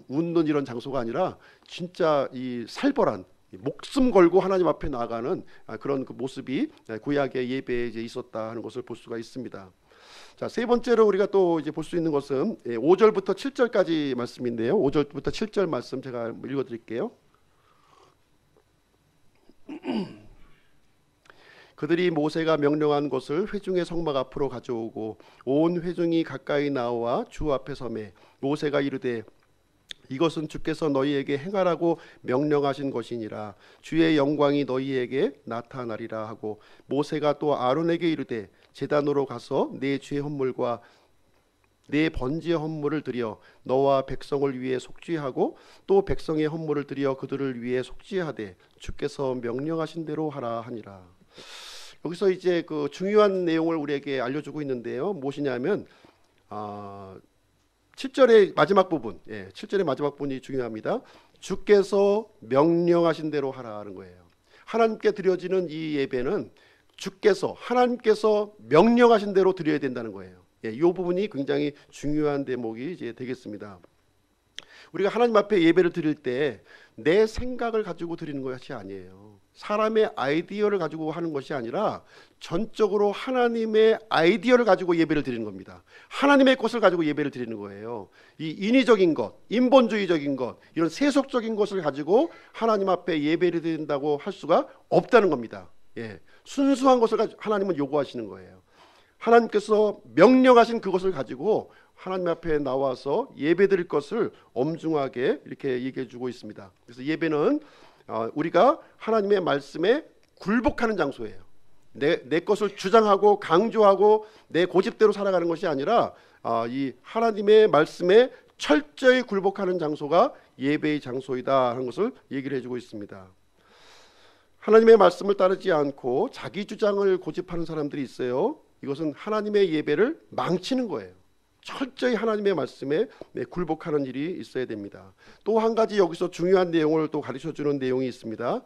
웃는 이런 장소가 아니라 진짜 이 살벌한 목숨 걸고 하나님 앞에 나아가는 그런 그 모습이 구약의 예배에 이제 있었다 하는 것을 볼 수가 있습니다. 자, 세 번째로 우리가 또 이제 볼 수 있는 것은 5절부터 7절까지 말씀인데요. 5절부터 7절 말씀 제가 읽어드릴게요. 그들이 모세가 명령한 것을 회중의 성막 앞으로 가져오고 온 회중이 가까이 나와 주 앞에 서매 모세가 이르되 이것은 주께서 너희에게 행하라고 명령하신 것이니라. 주의 영광이 너희에게 나타나리라 하고 모세가 또 아론에게 이르되 제단으로 가서 내 죄 헌물과 내 번제의 헌물을 드려 너와 백성을 위해 속죄하고 또 백성의 헌물을 드려 그들을 위해 속죄하되 주께서 명령하신 대로 하라 하니라. 여기서 이제 그 중요한 내용을 우리에게 알려주고 있는데요. 무엇이냐면 7절의 마지막 부분, 7절의 마지막 부분이 중요합니다. 주께서 명령하신 대로 하라는 거예요. 하나님께 드려지는 이 예배는 주께서 하나님께서 명령하신 대로 드려야 된다는 거예요. 이 부분이 굉장히 중요한 대목이 이제 되겠습니다. 우리가 하나님 앞에 예배를 드릴 때 내 생각을 가지고 드리는 것이 아니에요. 사람의 아이디어를 가지고 하는 것이 아니라 전적으로 하나님의 아이디어를 가지고 예배를 드리는 겁니다. 하나님의 것을 가지고 예배를 드리는 거예요. 이 인위적인 것, 인본주의적인 것, 이런 세속적인 것을 가지고 하나님 앞에 예배를 드린다고 할 수가 없다는 겁니다. 순수한 것을 하나님은 요구하시는 거예요. 하나님께서 명령하신 그것을 가지고 하나님 앞에 나와서 예배드릴 것을 엄중하게 이렇게 얘기해 주고 있습니다. 그래서 예배는 우리가 하나님의 말씀에 굴복하는 장소예요. 내 것을 주장하고 강조하고 내 고집대로 살아가는 것이 아니라 이 하나님의 말씀에 철저히 굴복하는 장소가 예배의 장소이다 하는 것을 얘기를 해주고 있습니다. 하나님의 말씀을 따르지 않고 자기 주장을 고집하는 사람들이 있어요. 이것은 하나님의 예배를 망치는 거예요. 철저히 하나님의 말씀에 굴복하는 일이 있어야 됩니다. 또 한 가지 여기서 중요한 내용을 또 가르쳐주는 내용이 있습니다.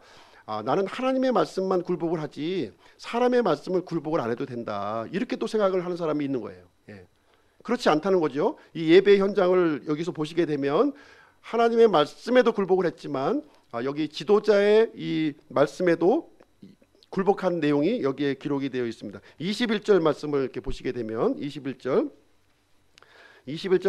나는 하나님의 말씀만 굴복을 하지 사람의 말씀을 굴복을 안 해도 된다, 이렇게 또 생각을 하는 사람이 있는 거예요. 그렇지 않다는 거죠. 이 예배 현장을 여기서 보시게 되면 하나님의 말씀에도 굴복을 했지만 여기 지도자의 이 말씀에도 굴복한 내용이 여기에 기록이 되어 있습니다. 21절 말씀을 이렇게 보시게 되면 21절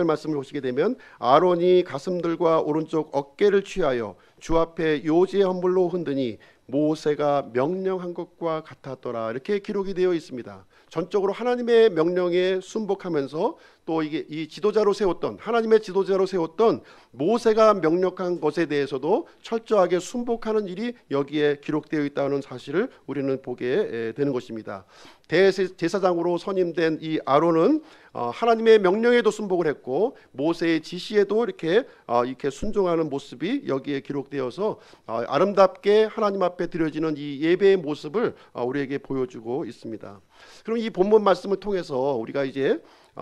말씀을 보시게 되면 아론이 가슴들과 오른쪽 어깨를 취하여 주 앞에 요제의 헌물로 흔드니 모세가 명령한 것과 같았더라, 이렇게 기록이 되어 있습니다. 전적으로 하나님의 명령에 순복하면서 또 이게 이 지도자로 세웠던 하나님의 지도자로 세웠던 모세가 명령한 것에 대해서도 철저하게 순복하는 일이 여기에 기록되어 있다는 사실을 우리는 보게 되는 것입니다. 대제사장으로 선임된 이 아론은 하나님의 명령에도 순복을 했고 모세의 지시에도 이렇게 순종하는 모습이 여기에 기록되어서 아름답게 하나님 앞에 드려지는 이 예배의 모습을 우리에게 보여주고 있습니다. 그럼 이 본문 말씀을 통해서 우리가 이제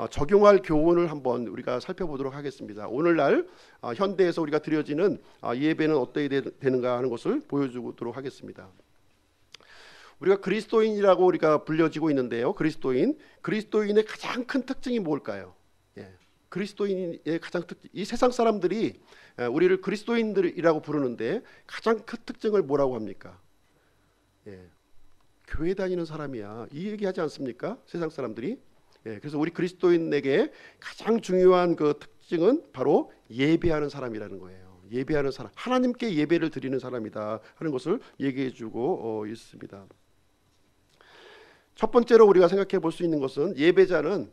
적용할 교훈을 한번 우리가 살펴보도록 하겠습니다. 오늘날 현대에서 우리가 드려지는 예배는 어떻게 되는가 하는 것을 보여주도록 하겠습니다. 우리가 그리스도인이라고 우리가 불려지고 있는데요. 그리스도인의 가장 큰 특징이 뭘까요? 그리스도인의 가장 이 세상 사람들이 우리를 그리스도인들이라고 부르는데 가장 큰 특징을 뭐라고 합니까? 교회 다니는 사람이야, 이 얘기하지 않습니까? 세상 사람들이. 그래서 우리 그리스도인에게 가장 중요한 그 특징은 바로 예배하는 사람이라는 거예요. 예배하는 사람, 하나님께 예배를 드리는 사람이다 하는 것을 얘기해주고 있습니다. 첫 번째로 우리가 생각해 볼 수 있는 것은 예배자는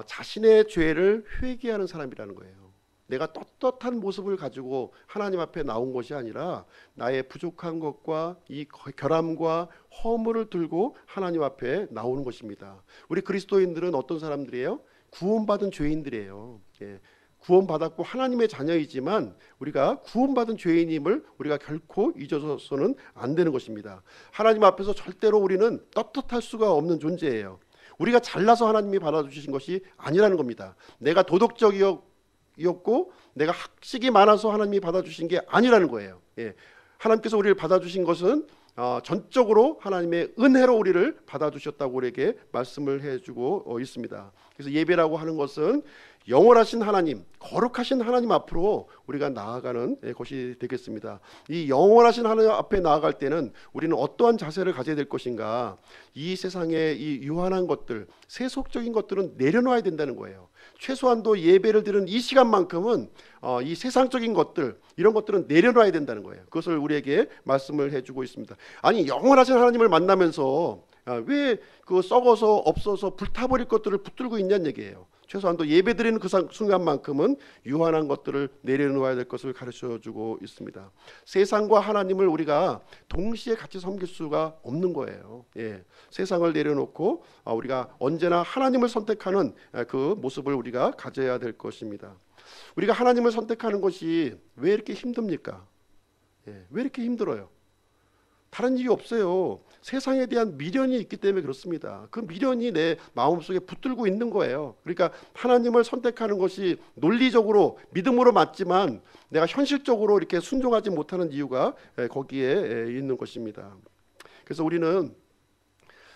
자신의 죄를 회개하는 사람이라는 거예요. 내가 떳떳한 모습을 가지고 하나님 앞에 나온 것이 아니라 나의 부족한 것과 이 결함과 허물을 들고 하나님 앞에 나오는 것입니다. 우리 그리스도인들은 어떤 사람들이에요? 구원받은 죄인들이에요. 구원받았고 하나님의 자녀이지만 우리가 구원받은 죄인임을 우리가 결코 잊어서는 안 되는 것입니다. 하나님 앞에서 절대로 우리는 떳떳할 수가 없는 존재예요. 우리가 잘나서 하나님이 받아주신 것이 아니라는 겁니다. 내가 도덕적이었고 내가 학식이 많아서 하나님이 받아주신 게 아니라는 거예요. 하나님께서 우리를 받아주신 것은 전적으로 하나님의 은혜로 우리를 받아주셨다고 우리에게 말씀을 해주고 있습니다. 그래서 예배라고 하는 것은 영원하신 하나님, 거룩하신 하나님 앞으로 우리가 나아가는 것이 되겠습니다. 이 영원하신 하나님 앞에 나아갈 때는 우리는 어떠한 자세를 가져야 될 것인가? 이 세상의 이 유한한 것들, 세속적인 것들은 내려놔야 된다는 거예요. 최소한도 예배를 드리는 이 시간만큼은 이 세상적인 것들, 이런 것들은 내려놔야 된다는 거예요. 그것을 우리에게 말씀을 해주고 있습니다. 아니, 영원하신 하나님을 만나면서 왜 그 썩어서 없어서 불타버릴 것들을 붙들고 있냐는 얘기예요. 최소한도 예배드리는 그 순간만큼은 유한한 것들을 내려놓아야 될 것을 가르쳐주고 있습니다. 세상과 하나님을 우리가 동시에 같이 섬길 수가 없는 거예요. 세상을 내려놓고 우리가 언제나 하나님을 선택하는 그 모습을 우리가 가져야 될 것입니다. 우리가 하나님을 선택하는 것이 왜 이렇게 힘듭니까? 왜 이렇게 힘들어요? 다른 이유 없어요. 세상에 대한 미련이 있기 때문에 그렇습니다. 그 미련이 내 마음속에 붙들고 있는 거예요. 그러니까 하나님을 선택하는 것이 논리적으로 믿음으로 맞지만 내가 현실적으로 이렇게 순종하지 못하는 이유가 거기에 있는 것입니다. 그래서 우리는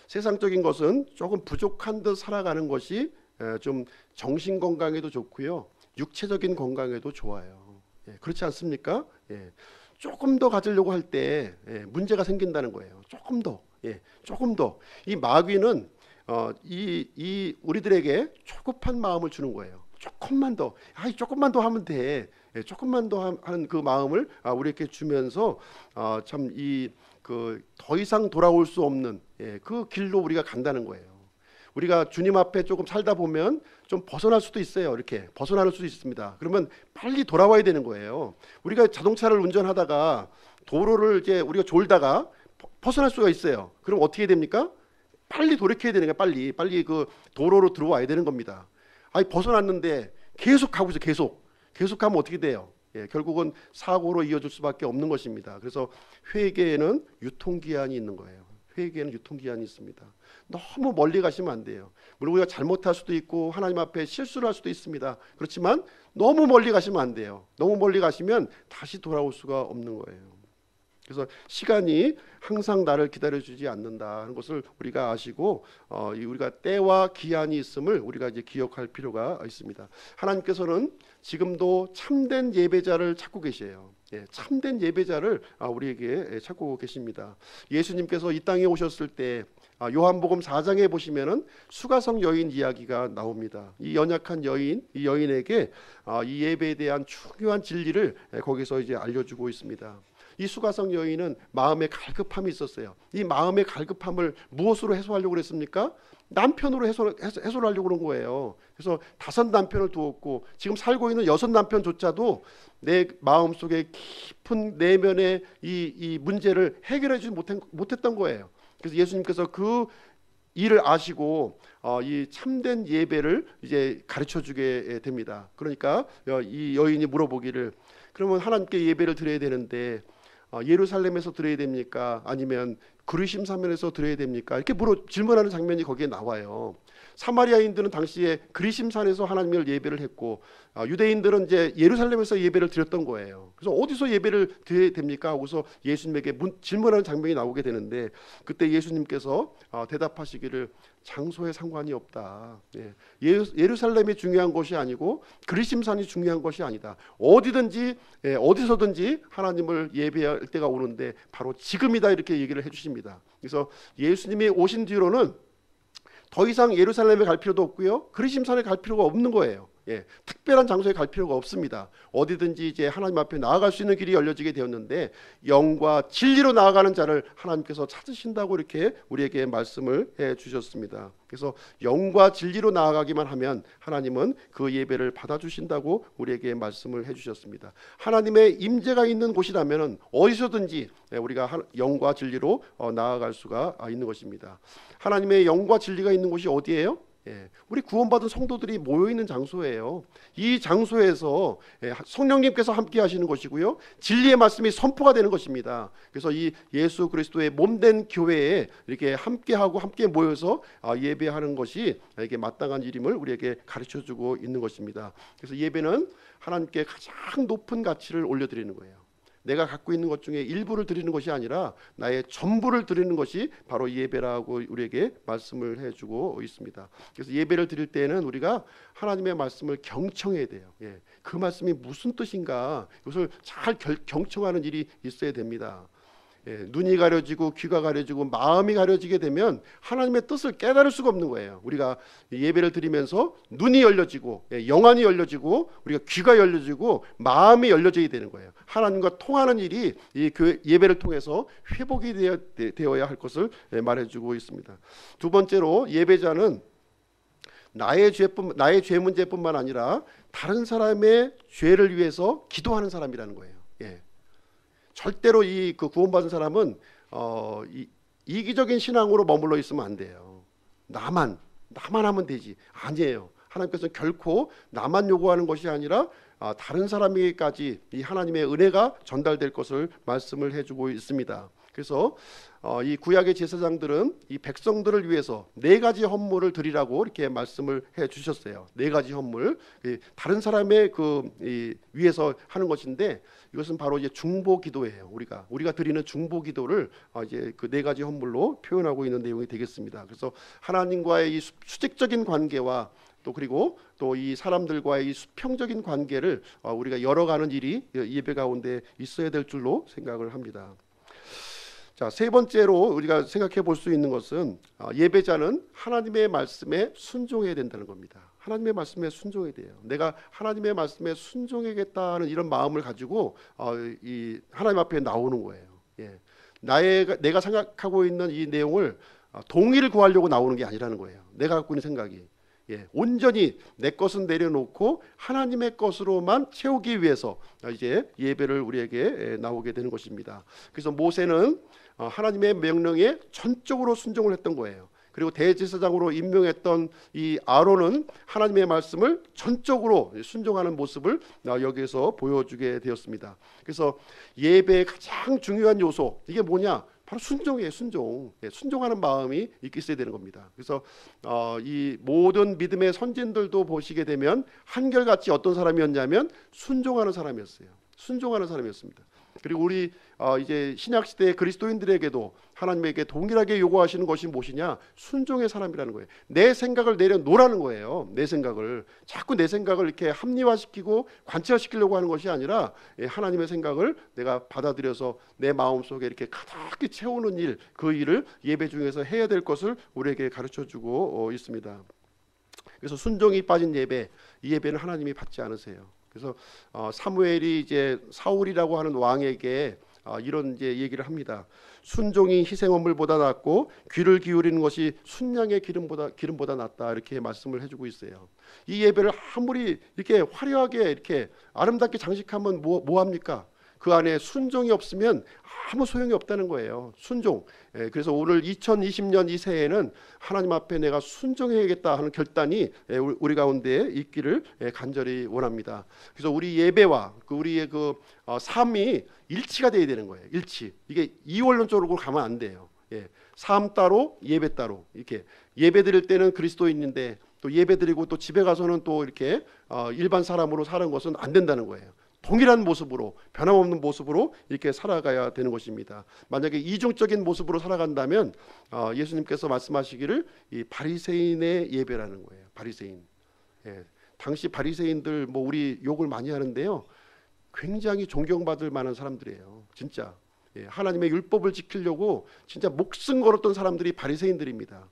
세상적인 것은 조금 부족한 듯 살아가는 것이 좀 정신 건강에도 좋고요, 육체적인 건강에도 좋아요. 그렇지 않습니까? 조금 더 가지려고 할 때 문제가 생긴다는 거예요. 조금 더, 조금 더. 이 마귀는 이 우리들에게 조급한 마음을 주는 거예요. 조금만 더, 조금만 더 하면 돼. 조금만 더 하는 그 마음을 우리에게 주면서 참 이 그 더 이상 돌아올 수 없는 그 길로 우리가 간다는 거예요. 우리가 주님 앞에 조금 살다 보면 좀 벗어날 수도 있어요. 이렇게 벗어날 수도 있습니다. 그러면 빨리 돌아와야 되는 거예요. 우리가 자동차를 운전하다가 도로를 이제 우리가 졸다가 벗어날 수가 있어요. 그럼 어떻게 됩니까? 빨리 돌이켜야 되는 거예요. 빨리 그 도로로 들어와야 되는 겁니다. 벗어났는데 계속 가고 있어요. 계속 가면 어떻게 돼요? 결국은 사고로 이어질 수밖에 없는 것입니다. 그래서 회개에는 유통기한이 있는 거예요. 회개에는 유통기한이 있습니다. 너무 멀리 가시면 안 돼요. 물론 우리가 잘못할 수도 있고 하나님 앞에 실수를 할 수도 있습니다. 그렇지만 너무 멀리 가시면 안 돼요. 너무 멀리 가시면 다시 돌아올 수가 없는 거예요. 그래서 시간이 항상 나를 기다려주지 않는다는 것을 우리가 아시고 우리가 때와 기한이 있음을 우리가 이제 기억할 필요가 있습니다. 하나님께서는 지금도 참된 예배자를 찾고 계세요. 참된 예배자를 우리에게 찾고 계십니다. 예수님께서 이 땅에 오셨을 때 요한복음 4장에 보시면은 수가성 여인 이야기가 나옵니다. 이 연약한 여인, 이 여인에게 이 예배에 대한 중요한 진리를 거기서 이제 알려주고 있습니다. 이 수가성 여인은 마음의 갈급함이 있었어요. 이 마음의 갈급함을 무엇으로 해소하려고 그랬습니까? 남편으로 해소를 하려고 그런 거예요. 그래서 5 남편을 두었고 지금 살고 있는 6 남편조차도 내 마음속에 깊은 내면의 이 문제를 해결해 주지 못했던 거예요. 그래서 예수님께서 그 일을 아시고 이 참된 예배를 이제 가르쳐 주게 됩니다. 그러니까 이 여인이 물어보기를, 그러면 하나님께 예배를 드려야 되는데 예루살렘에서 드려야 됩니까? 아니면 그리심 사면에서 드려야 됩니까? 이렇게 질문하는 장면이 거기에 나와요. 사마리아인들은 당시에 그리심산에서 하나님을 예배를 했고 유대인들은 이제 예루살렘에서 예배를 드렸던 거예요. 그래서 어디서 예배를 드려야 됩니까? 하고서 예수님에게 질문하는 장면이 나오게 되는데 그때 예수님께서 대답하시기를 장소에 상관이 없다. 예루살렘이 중요한 것이 아니고 그리심산이 중요한 것이 아니다. 어디든지 어디서든지 하나님을 예배할 때가 오는데 바로 지금이다, 이렇게 얘기를 해주십니다. 그래서 예수님이 오신 뒤로는 더 이상 예루살렘에 갈 필요도 없고요, 그리심산에 갈 필요가 없는 거예요. 특별한 장소에 갈 필요가 없습니다. 어디든지 이제 하나님 앞에 나아갈 수 있는 길이 열려지게 되었는데 영과 진리로 나아가는 자를 하나님께서 찾으신다고 이렇게 우리에게 말씀을 해 주셨습니다. 그래서 영과 진리로 나아가기만 하면 하나님은 그 예배를 받아주신다고 우리에게 말씀을 해 주셨습니다. 하나님의 임재가 있는 곳이라면 어디서든지 우리가 영과 진리로 나아갈 수가 있는 것입니다. 하나님의 영과 진리가 있는 곳이 어디예요? 우리 구원받은 성도들이 모여있는 장소예요. 이 장소에서 성령님께서 함께 하시는 것이고요, 진리의 말씀이 선포가 되는 것입니다. 그래서 이 예수 그리스도의 몸된 교회에 이렇게 함께하고 함께 모여서 예배하는 것이 이게 마땅한 일임을 우리에게 가르쳐주고 있는 것입니다. 그래서 예배는 하나님께 가장 높은 가치를 올려드리는 거예요. 내가 갖고 있는 것 중에 일부를 드리는 것이 아니라 나의 전부를 드리는 것이 바로 예배라고 우리에게 말씀을 해주고 있습니다. 그래서 예배를 드릴 때에는 우리가 하나님의 말씀을 경청해야 돼요. 그 말씀이 무슨 뜻인가, 이것을 잘 경청하는 일이 있어야 됩니다. 눈이 가려지고 귀가 가려지고 마음이 가려지게 되면 하나님의 뜻을 깨달을 수가 없는 거예요. 우리가 예배를 드리면서 눈이 열려지고 영안이 열려지고 우리가 귀가 열려지고 마음이 열려져야 되는 거예요. 하나님과 통하는 일이 이 예배를 통해서 회복이 되어야 할 것을 말해주고 있습니다. 두 번째로, 예배자는 나의 죄 문제뿐만 아니라 다른 사람의 죄를 위해서 기도하는 사람이라는 거예요. 절대로 그 구원받은 사람은 이기적인 신앙으로 머물러 있으면 안 돼요. 나만 하면 되지. 아니에요. 하나님께서는 결코 나만 요구하는 것이 아니라 다른 사람에게까지 이 하나님의 은혜가 전달될 것을 말씀을 해주고 있습니다. 그래서 이 구약의 제사장들은 이 백성들을 위해서 4가지 헌물을 드리라고 이렇게 말씀을 해주셨어요. 4가지 헌물, 다른 사람의 위해서 하는 것인데, 이것은 바로 이제 중보기도예요. 우리가 드리는 중보기도를 이제 그 4가지 헌물로 표현하고 있는 내용이 되겠습니다. 그래서 하나님과의 이 수직적인 관계와 그리고 또 이 사람들과의 이 수평적인 관계를 우리가 열어가는 일이 예배 가운데 있어야 될 줄로 생각을 합니다. 자, 세 번째로 우리가 생각해 볼 수 있는 것은 예배자는 하나님의 말씀에 순종해야 된다는 겁니다. 하나님의 말씀에 순종해야 돼요. 내가 하나님의 말씀에 순종하겠다는 이런 마음을 가지고 이 하나님 앞에 나오는 거예요. 내가 생각하고 있는 이 내용을 동의를 구하려고 나오는 게 아니라는 거예요. 내가 갖고 있는 생각이 온전히 내 것은 내려놓고 하나님의 것으로만 채우기 위해서 이제 예배를 우리에게 나오게 되는 것입니다. 그래서 모세는 하나님의 명령에 전적으로 순종을 했던 거예요. 그리고 대제사장으로 임명했던 이 아론은 하나님의 말씀을 전적으로 순종하는 모습을 여기에서 보여주게 되었습니다. 그래서 예배의 가장 중요한 요소, 이게 뭐냐? 바로 순종이에요. 순종하는 마음이 있어야 되는 겁니다. 그래서 이 모든 믿음의 선진들도 보시게 되면 한결같이 어떤 사람이었냐면 순종하는 사람이었습니다. 그리고 우리 이제 신약 시대의 그리스도인들에게도 하나님에게 동일하게 요구하시는 것이 무엇이냐? 순종의 사람이라는 거예요. 내 생각을 내려놓으라는 거예요. 내 생각을 자꾸 내 생각을 이렇게 합리화시키고 관철시키려고 하는 것이 아니라 하나님의 생각을 내가 받아들여서 내 마음속에 이렇게 가득히 채우는 일, 그 일을 예배 중에서 해야 될 것을 우리에게 가르쳐주고 있습니다. 그래서 순종이 빠진 예배, 이 예배는 하나님이 받지 않으세요. 그래서 사무엘이 이제 사울이라고 하는 왕에게 이런 이제 얘기를 합니다. 순종이 희생헌물보다 낫고 귀를 기울이는 것이 순양의 기름보다 낫다, 이렇게 말씀을 해주고 있어요. 이 예배를 아무리 이렇게 화려하게 이렇게 아름답게 장식하면 뭐 합니까? 그 안에 순종이 없으면 아무 소용이 없다는 거예요. 순종. 그래서 오늘 2020년 이 새해에는 하나님 앞에 내가 순종해야겠다 하는 결단이 우리 가운데 있기를 간절히 원합니다. 그래서 우리 예배와 우리의 삶이 일치가 돼야 되는 거예요. 일치. 이게 이원론적으로 가면 안 돼요. 삶 따로 예배 따로, 이렇게 예배 드릴 때는 그리스도인인데 또 예배 드리고 또 집에 가서는 또 이렇게 일반 사람으로 사는 것은 안 된다는 거예요. 동일한 모습으로, 변함없는 모습으로 이렇게 살아가야 되는 것입니다. 만약에 이중적인 모습으로 살아간다면 예수님께서 말씀하시기를 이 바리새인의 예배라는 거예요. 바리새인. 당시 바리새인들 우리 욕을 많이 하는데요, 굉장히 존경받을 만한 사람들이에요. 진짜 하나님의 율법을 지키려고 진짜 목숨 걸었던 사람들이 바리새인들입니다.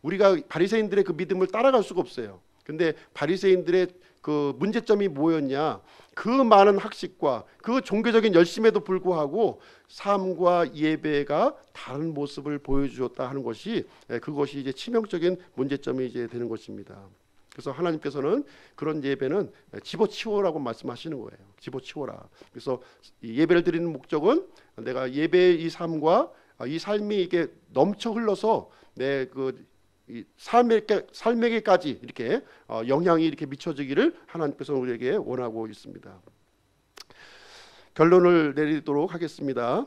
우리가 바리새인들의 그 믿음을 따라갈 수가 없어요. 근데 바리새인들의 그 문제점이 뭐였냐? 그 많은 학식과 그 종교적인 열심에도 불구하고 삶과 예배가 다른 모습을 보여주었다 하는 것이, 그것이 이제 치명적인 문제점이 이제 되는 것입니다. 그래서 하나님께서는 그런 예배는 집어치워라고 말씀하시는 거예요. 집어치워라. 그래서 이 예배를 드리는 목적은 내가 예배의 이 삶과 이 삶이 이게 넘쳐 흘러서 내 이 삶에게까지 이렇게 영향이 이렇게 미쳐지기를 하나님께서 우리에게 원하고 있습니다. 결론을 내리도록 하겠습니다.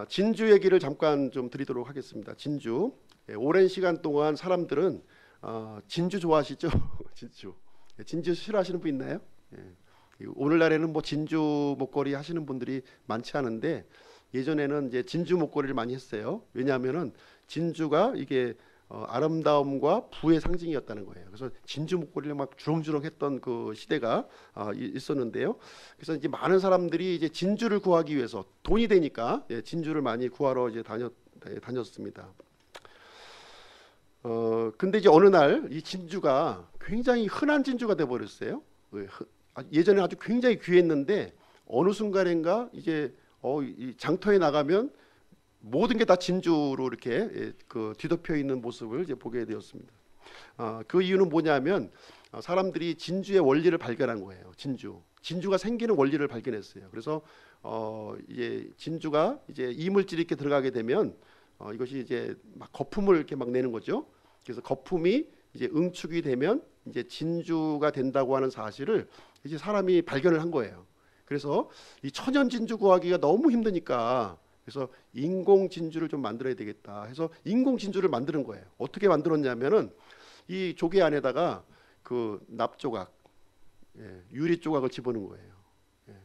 진주 얘기를 잠깐 좀 드리도록 하겠습니다. 진주. 오랜 시간 동안 사람들은 진주 좋아하시죠? 진주. 진주 싫어하시는 분 있나요? 오늘날에는 뭐 진주 목걸이 하시는 분들이 많지 않은데 예전에는 이제 진주 목걸이를 많이 했어요. 왜냐하면은 진주가 이게 아름다움과 부의 상징이었다는 거예요. 그래서 진주 목걸이를 막 주렁주렁했던 그 시대가 있었는데요. 그래서 이제 많은 사람들이 이제 진주를 구하기 위해서 돈이 되니까 진주를 많이 구하러 이제 다녔습니다. 근데 이제 어느 날 이 진주가 굉장히 흔한 진주가 돼 버렸어요. 예전에 아주 굉장히 귀했는데 어느 순간인가 이제 이 장터에 나가면 모든 게 다 진주로 이렇게 뒤덮여 있는 모습을 이제 보게 되었습니다. 그 이유는 뭐냐면 사람들이 진주의 원리를 발견한 거예요. 진주가 생기는 원리를 발견했어요. 그래서 이제 진주가 이제 이물질이 이렇게 들어가게 되면 이것이 이제 막 거품을 이렇게 막 내는 거죠. 그래서 거품이 이제 응축이 되면 이제 진주가 된다고 하는 사실을 이제 사람이 발견을 한 거예요. 그래서 이 천연 진주 구하기가 너무 힘드니까 그래서 인공 진주를 좀 만들어야 되겠다 해서 인공 진주를 만드는 거예요. 어떻게 만들었냐면은 이 조개 안에다가 그 납조각, 유리 조각을 집어넣은 거예요.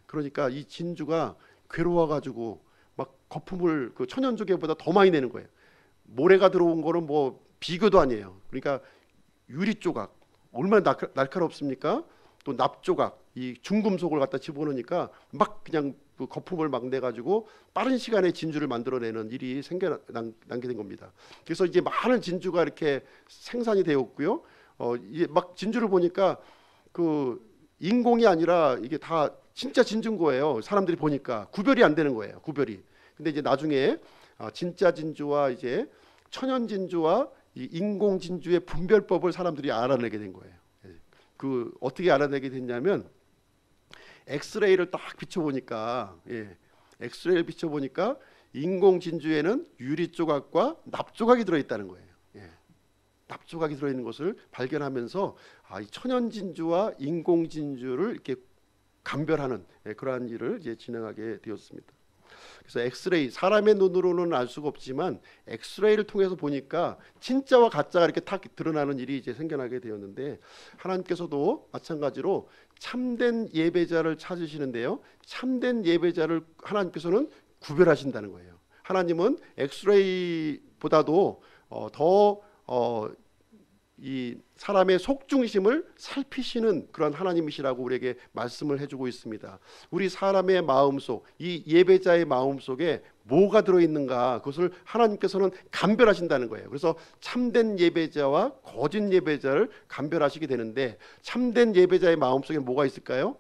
그러니까 이 진주가 괴로워가지고 막 거품을 그 천연 조개보다 더 많이 내는 거예요. 모래가 들어온 거는 뭐 비교도 아니에요. 그러니까 유리 조각 얼마나 날카롭습니까? 또 납조각, 이 중금속을 갖다 집어넣으니까 막 그냥 그 거품을 막 내가지고 빠른 시간에 진주를 만들어내는 일이 생겨나게 된 겁니다. 그래서 이제 많은 진주가 이렇게 생산이 되었고요. 이게 막 진주를 보니까 그 인공이 아니라 이게 다 진짜 진주인 거예요. 사람들이 보니까 구별이 안 되는 거예요. 구별이. 근데 이제 나중에 진짜 진주와 이제 천연 진주와 이 인공 진주의 분별법을 사람들이 알아내게 된 거예요. 그 어떻게 알아내게 됐냐면 엑스레이를 딱 비춰보니까 엑스레이를 비춰보니까 인공 진주에는 유리 조각과 납조각이 들어있다는 거예요. 납조각이 들어있는 것을 발견하면서 이 천연 진주와 인공 진주를 이렇게 감별하는 그러한 일을 이제 진행하게 되었습니다. 그래서 엑스레이, 사람의 눈으로는 알 수가 없지만 엑스레이를 통해서 보니까 진짜와 가짜가 이렇게 탁 드러나는 일이 이제 생겨나게 되었는데 하나님께서도 마찬가지로 참된 예배자를 찾으시는데요. 참된 예배자를 하나님께서는 구별하신다는 거예요. 하나님은 엑스레이보다도 이 사람의 속중심을 살피시는 그런 하나님이시라고 우리에게 말씀을 해주고 있습니다. 우리 사람의 마음속, 이 예배자의 마음속에 뭐가 들어있는가 그것을 하나님께서는 감별하신다는 거예요. 그래서 참된 예배자와 거짓 예배자를 감별하시게 되는데 참된 예배자의 마음속에 뭐가 있을까요?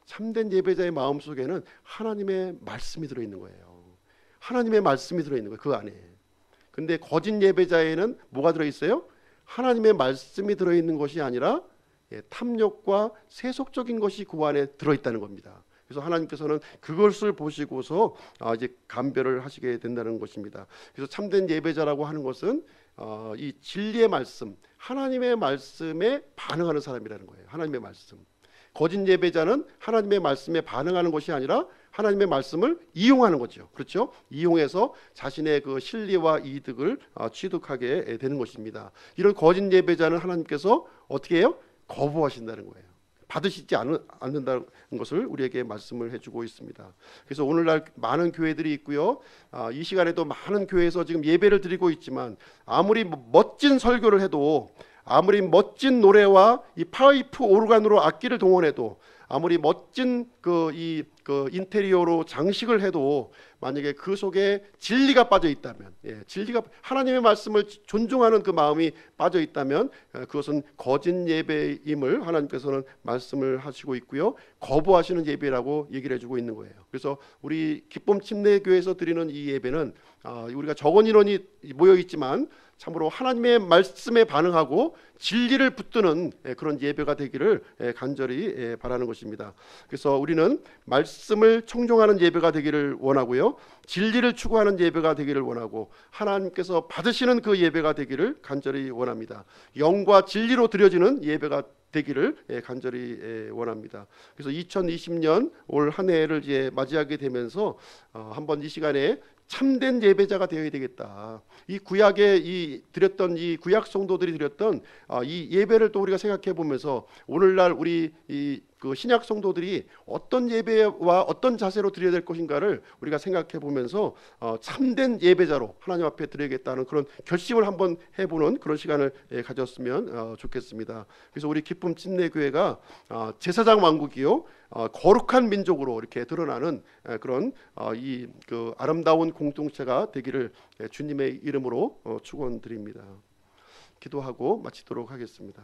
참된 예배자의 마음속에는 하나님의 말씀이 들어있는 거예요. 하나님의 말씀이 들어있는 거예요. 그 안에. 근데 거짓 예배자에는 뭐가 들어있어요? 하나님의 말씀이 들어있는 것이 아니라 탐욕과 세속적인 것이 그 안에 들어있다는 겁니다. 그래서 하나님께서는 그것을 보시고서 이제 감별을 하시게 된다는 것입니다. 그래서 참된 예배자라고 하는 것은 이 진리의 말씀, 하나님의 말씀에 반응하는 사람이라는 거예요. 하나님의 말씀. 거짓 예배자는 하나님의 말씀에 반응하는 것이 아니라 하나님의 말씀을 이용하는 거죠. 그렇죠? 이용해서 자신의 그 실리와 이득을 취득하게 되는 것입니다. 이런 거짓 예배자는 하나님께서 어떻게 해요? 거부하신다는 거예요. 받으시지 않는다는 것을 우리에게 말씀을 해주고 있습니다. 그래서 오늘날 많은 교회들이 있고요. 이 시간에도 많은 교회에서 지금 예배를 드리고 있지만 아무리 멋진 설교를 해도 아무리 멋진 노래와 이 파이프 오르간으로 악기를 동원해도 아무리 멋진 그 인테리어로 장식을 해도 만약에 그 속에 진리가 빠져 있다면, 진리가 하나님의 말씀을 존중하는 그 마음이 빠져 있다면 그것은 거짓 예배임을 하나님께서는 말씀을 하시고 있고요. 거부하시는 예배라고 얘기를 해주고 있는 거예요. 그래서 우리 기쁨 침례교회에서 드리는 이 예배는 우리가 적은 인원이 모여 있지만 참으로 하나님의 말씀에 반응하고 진리를 붙드는 그런 예배가 되기를 간절히 바라는 것입니다. 그래서 우리는 말씀을 청종하는 예배가 되기를 원하고요. 진리를 추구하는 예배가 되기를 원하고 하나님께서 받으시는 그 예배가 되기를 간절히 원합니다. 영과 진리로 드려지는 예배가 되기를 간절히 원합니다. 그래서 2020년 올 한 해를 이제 맞이하게 되면서 한번 이 시간에 참된 예배자가 되어야 되겠다. 이 구약에 이 드렸던 이 구약 성도들이 드렸던 이 예배를 또 우리가 생각해 보면서 오늘날 우리 그 신약 성도들이 어떤 예배와 어떤 자세로 드려야 될 것인가를 우리가 생각해 보면서 참된 예배자로 하나님 앞에 드려야겠다는 그런 결심을 한번 해보는 그런 시간을 가졌으면 좋겠습니다. 그래서 우리 기쁨 찐내교회가 제사장 왕국이요 거룩한 민족으로 이렇게 드러나는 그런 이 그 아름다운 공동체가 되기를 주님의 이름으로 축원드립니다. 기도하고 마치도록 하겠습니다.